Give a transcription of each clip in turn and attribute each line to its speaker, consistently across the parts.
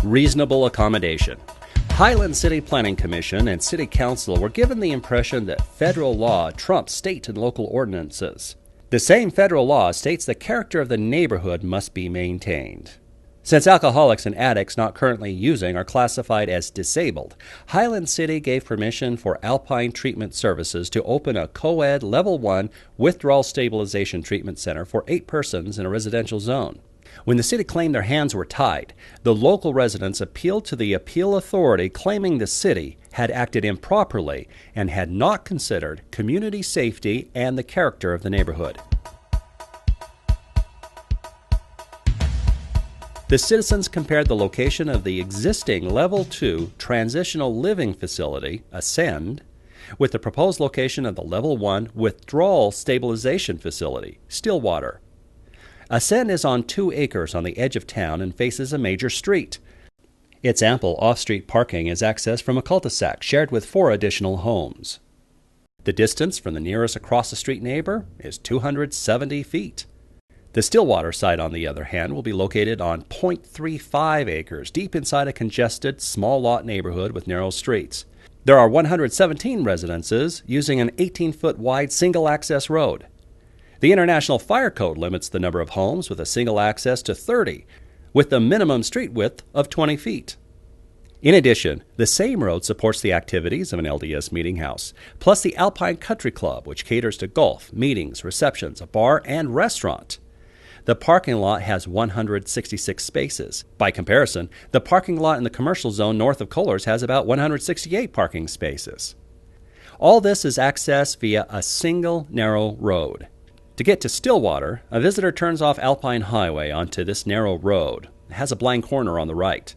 Speaker 1: Reasonable accommodation. Highland City Planning Commission and City Council were given the impression that federal law trumps state and local ordinances. The same federal law states the character of the neighborhood must be maintained. Since alcoholics and addicts not currently using are classified as disabled, Highland City gave permission for Alpine Treatment Services to open a co-ed Level 1 withdrawal stabilization treatment center for 8 persons in a residential zone. When the city claimed their hands were tied, the local residents appealed to the appeal authority, claiming the city had acted improperly and had not considered community safety and the character of the neighborhood. The citizens compared the location of the existing Level 2 Transitional Living Facility, Ascend, with the proposed location of the Level 1 Withdrawal Stabilization Facility, Stillwater. Ascend is on 2 acres on the edge of town and faces a major street. Its ample off-street parking is accessed from a cul-de-sac shared with 4 additional homes. The distance from the nearest across-the-street neighbor is 270 feet. The Stillwater site, on the other hand, will be located on 0.35 acres, deep inside a congested, small-lot neighborhood with narrow streets. There are 117 residences using an 18-foot wide single-access road. The International Fire Code limits the number of homes with a single access to 30, with the minimum street width of 20 feet. In addition, the same road supports the activities of an LDS meeting house, plus the Alpine Country Club, which caters to golf, meetings, receptions, a bar, and restaurant. The parking lot has 166 spaces. By comparison, the parking lot in the commercial zone north of Kohlers has about 168 parking spaces. All this is accessed via a single narrow road. To get to Stillwater, a visitor turns off Alpine Highway onto this narrow road. It has a blind corner on the right.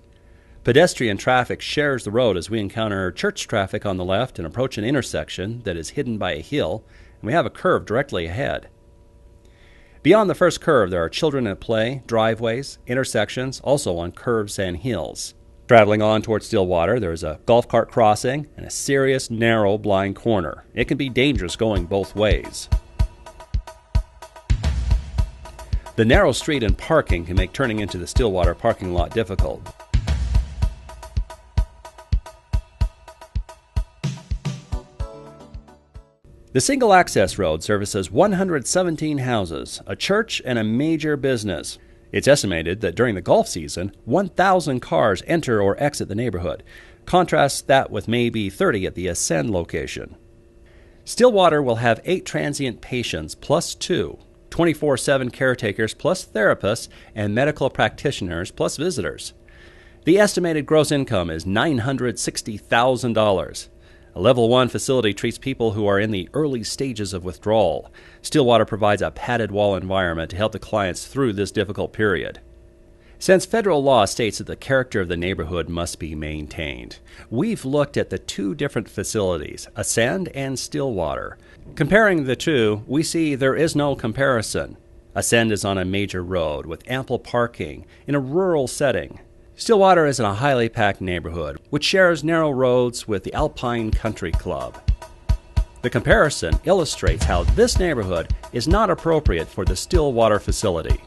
Speaker 1: Pedestrian traffic shares the road as we encounter church traffic on the left and approach an intersection that is hidden by a hill, and we have a curve directly ahead. Beyond the first curve, there are children at play, driveways, intersections, also on curves and hills. Traveling on towards Stillwater, there is a golf cart crossing and a serious, narrow, blind corner. It can be dangerous going both ways. The narrow street and parking can make turning into the Stillwater parking lot difficult. The single-access road services 117 houses, a church, and a major business. It's estimated that during the golf season, 1,000 cars enter or exit the neighborhood. Contrast that with maybe 30 at the Ascend location. Stillwater will have 8 transient patients plus 2, 24/7 caretakers plus therapists, and medical practitioners plus visitors. The estimated gross income is $960,000. A Level 1 facility treats people who are in the early stages of withdrawal. Stillwater provides a padded wall environment to help the clients through this difficult period. Since federal law states that the character of the neighborhood must be maintained, we've looked at the 2 different facilities, Ascend and Stillwater. Comparing the 2, we see there is no comparison. Ascend is on a major road with ample parking in a rural setting. Stillwater is in a highly packed neighborhood, which shares narrow roads with the Alpine Country Club. The comparison illustrates how this neighborhood is not appropriate for the Stillwater facility.